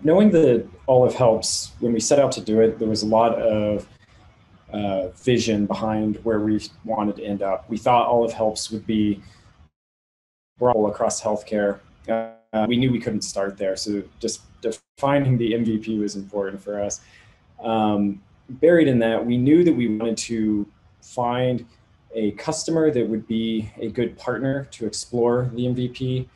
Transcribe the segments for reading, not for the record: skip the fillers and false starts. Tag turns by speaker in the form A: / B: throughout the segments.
A: Knowing that Olive helps, when we set out to do it, there was a lot of vision behind where we wanted to end up. We thought Olive Helps would be all across healthcare. We knew we couldn't start there, so just defining the MVP was important for us. Buried in that, we knew that we wanted to find a customer that would be a good partner to explore the MVP,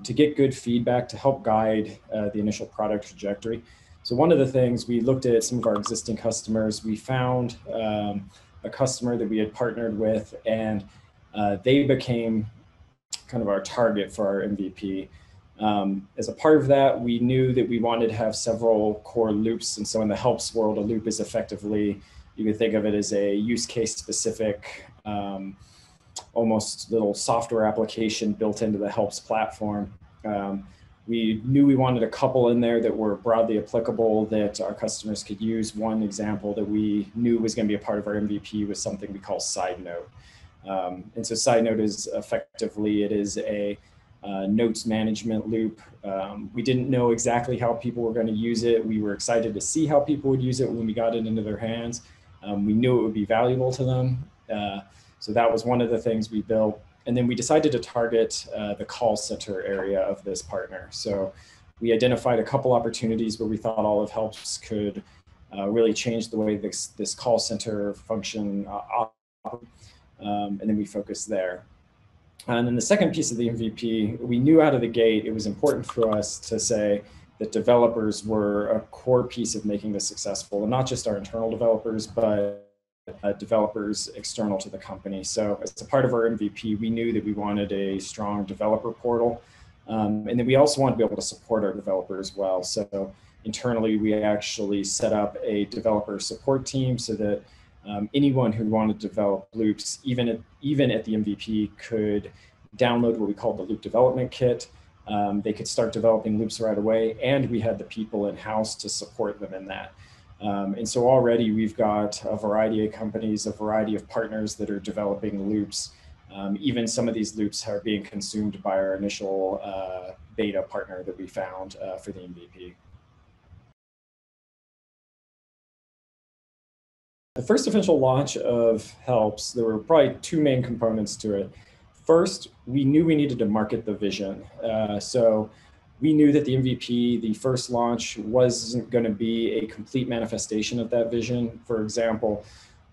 A: to get good feedback, to help guide the initial product trajectory. So one of the things, we looked at some of our existing customers. We found a customer that we had partnered with, and they became kind of our target for our MVP. As a part of that, we knew that we wanted to have several core loops. And so in the helps world, a loop is effectively, you can think of it as a use case specific, almost little software application built into the helps platform. We knew we wanted a couple in there that were broadly applicable that our customers could use. One example that we knew was going to be a part of our MVP was something we call Side Note. And so Side Note is effectively, it is a notes management loop. We didn't know exactly how people were going to use it. We were excited to see how people would use it when we got it into their hands. We knew it would be valuable to them. So that was one of the things we built. And then we decided to target the call center area of this partner. So we identified a couple opportunities where we thought Olive Helps could really change the way this call center function and then we focused there. And then the second piece of the MVP, we knew out of the gate, it was important for us to say that developers were a core piece of making this successful, and not just our internal developers, but developers external to the company. So as a part of our MVP, we knew that we wanted a strong developer portal. And then we also wanted to be able to support our developers well. So internally, we actually set up a developer support team so that anyone who wanted to develop loops, even at the MVP, could download what we called the Loop Development Kit. They could start developing loops right away, and we had the people in-house to support them in that. And so already we've got a variety of companies, a variety of partners that are developing loops. Even some of these loops are being consumed by our initial beta partner that we found for the MVP. The first official launch of Helps, there were probably two main components to it. First, we knew we needed to market the vision. So we knew that the MVP, the first launch, wasn't going to be a complete manifestation of that vision. For example,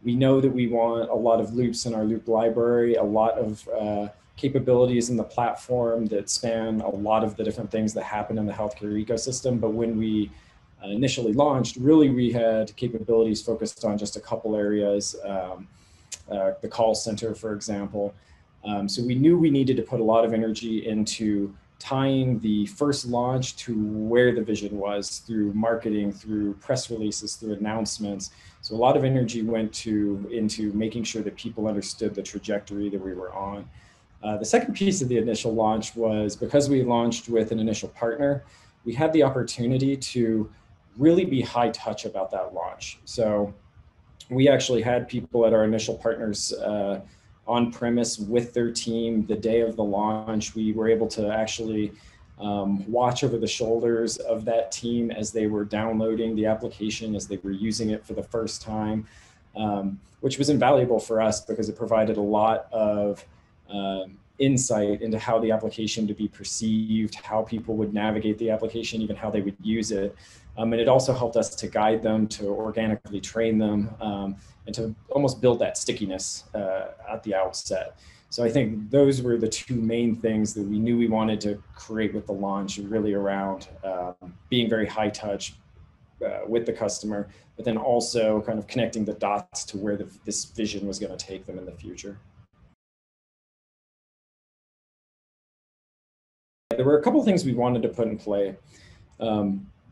A: we know that we want a lot of loops in our loop library, a lot of capabilities in the platform that span a lot of the different things that happen in the healthcare ecosystem. But when we initially launched, really we had capabilities focused on just a couple areas, the call center, for example. So we knew we needed to put a lot of energy into tying the first launch to where the vision was through marketing, through press releases, through announcements. So a lot of energy went into making sure that people understood the trajectory that we were on. The second piece of the initial launch was, because we launched with an initial partner, we had the opportunity to really be high touch about that launch. So we actually had people at our initial partners on premise with their team the day of the launch. We were able to actually watch over the shoulders of that team as they were downloading the application, as they were using it for the first time, which was invaluable for us because it provided a lot of insight into how the application to be perceived, how people would navigate the application, even how they would use it. And it also helped us to guide them, to organically train them, and to almost build that stickiness at the outset. So I think those were the two main things that we knew we wanted to create with the launch, really around being very high touch with the customer, but then also kind of connecting the dots to where this vision was going to take them in the future. There were a couple of things we wanted to put in play.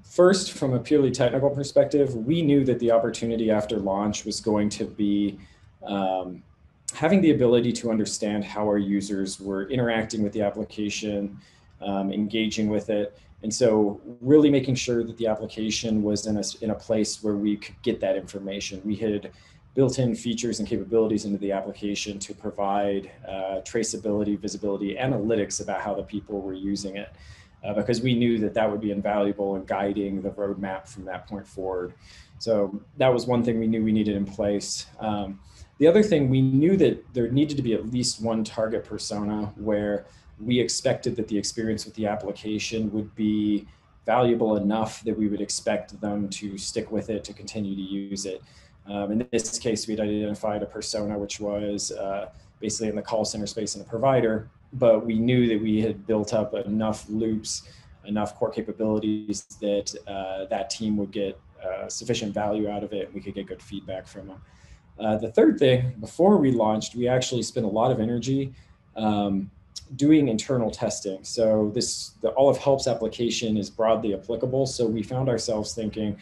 A: First, from a purely technical perspective, we knew that the opportunity after launch was going to be having the ability to understand how our users were interacting with the application, engaging with it. And so really making sure that the application was in a place where we could get that information. We had built-in features and capabilities into the application to provide traceability, visibility, analytics about how the people were using it, because we knew that that would be invaluable in guiding the roadmap from that point forward. So that was one thing we knew we needed in place. The other thing, we knew that there needed to be at least one target persona where we expected that the experience with the application would be valuable enough that we would expect them to stick with it, to continue to use it. In this case, we'd identified a persona which was basically in the call center space and a provider, but we knew that we had built up enough loops, enough core capabilities that that team would get sufficient value out of it, and we could get good feedback from them. The third thing, before we launched, we actually spent a lot of energy doing internal testing. So the All of Helps application is broadly applicable. So we found ourselves thinking,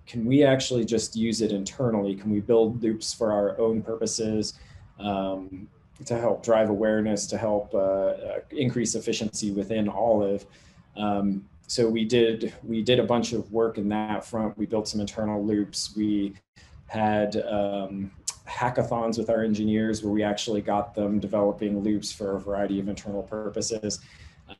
A: can we actually just use it internally? Can we build loops for our own purposes to help drive awareness, to help increase efficiency within Olive? So we did a bunch of work in that front. We built some internal loops. We had hackathons with our engineers where we actually got them developing loops for a variety of internal purposes.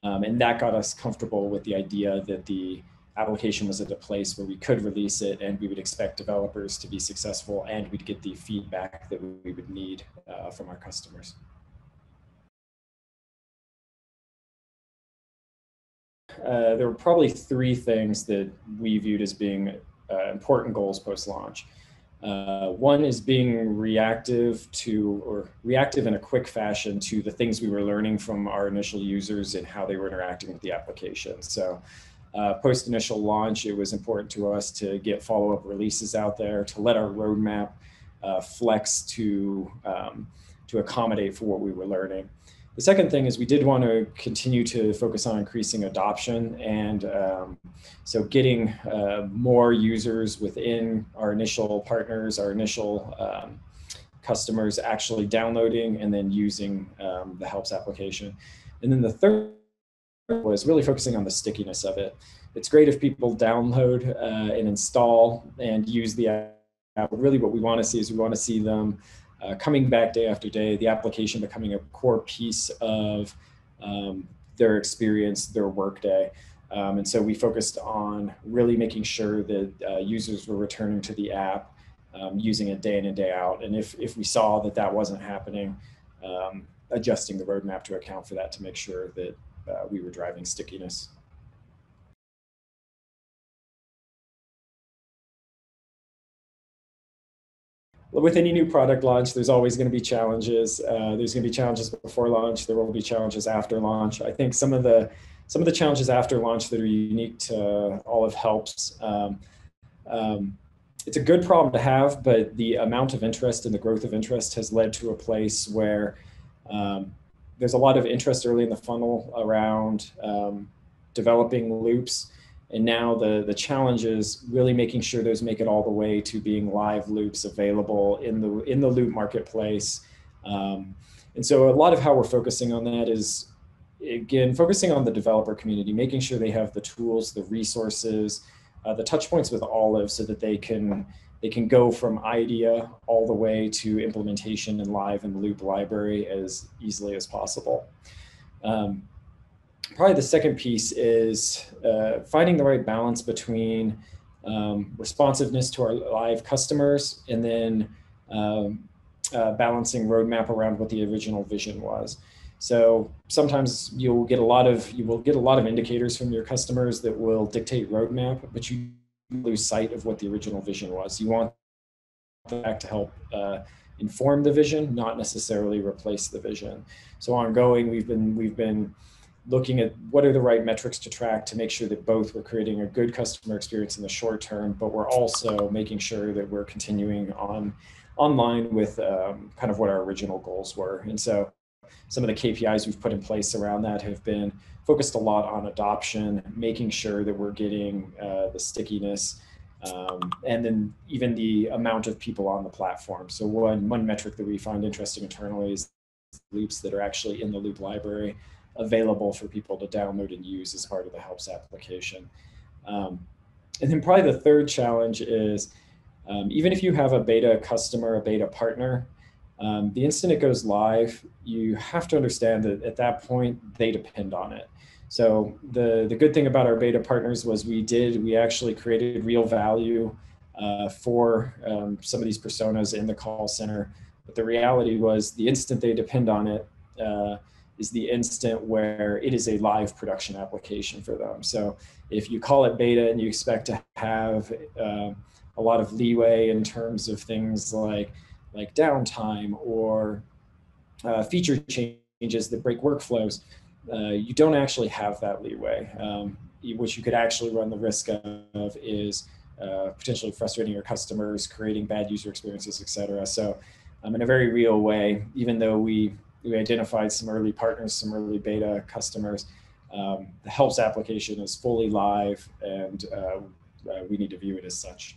A: And that got us comfortable with the idea that the application was at a place where we could release it and we would expect developers to be successful and we'd get the feedback that we would need from our customers. There were probably three things that we viewed as being important goals post-launch. One is being reactive in a quick fashion to the things we were learning from our initial users and how they were interacting with the application. So post initial launch, it was important to us to get follow-up releases out there, to let our roadmap flex to accommodate for what we were learning. The second thing is we did want to continue to focus on increasing adoption, and so getting more users within our initial partners, our initial customers actually downloading and then using the Helps application. And then the third was really focusing on the stickiness of it. It's great if people download and install and use the app. Really what we want to see is we want to see them coming back day after day, the application becoming a core piece of their experience, their workday. And so we focused on really making sure that users were returning to the app, using it day in and day out. And if we saw that that wasn't happening, adjusting the roadmap to account for that to make sure that we were driving stickiness. With any new product launch, there's always going to be challenges. There's going to be challenges before launch. There will be challenges after launch. I think some of the challenges after launch that are unique to Olive Helps. It's a good problem to have, but the amount of interest and the growth of interest has led to a place where there's a lot of interest early in the funnel around developing loops. And now the challenge is really making sure those make it all the way to being live loops available in the loop marketplace. And so a lot of how we're focusing on that is, again, focusing on the developer community, making sure they have the tools, the resources, the touch points with Olive so that they can go from idea all the way to implementation and live in the loop library as easily as possible. Probably the second piece is finding the right balance between responsiveness to our live customers and then balancing roadmap around what the original vision was. So sometimes you will get a lot of indicators from your customers that will dictate roadmap, but you lose sight of what the original vision was. You want that to help inform the vision, not necessarily replace the vision. So ongoing, we've been looking at what are the right metrics to track to make sure that both we're creating a good customer experience in the short term, but we're also making sure that we're continuing online with kind of what our original goals were. And so some of the KPIs we've put in place around that have been focused a lot on adoption, making sure that we're getting the stickiness, and then even the amount of people on the platform. So one metric that we find interesting internally is loops that are actually in the loop library available for people to download and use as part of the Helps application. And then probably the third challenge is Even if you have a beta customer, a beta partner, the instant it goes live, you have to understand that at that point, they depend on it. So the good thing about our beta partners was we actually created real value for some of these personas in the call center. But the reality was the instant they depend on it is the instant where it is a live production application for them. So if you call it beta and you expect to have a lot of leeway in terms of things like downtime or feature changes that break workflows, you don't actually have that leeway. What you could actually run the risk of is potentially frustrating your customers, creating bad user experiences, et cetera. So in a very real way, even though we identified some early partners, some early beta customers, the helps application is fully live, and we need to view it as such.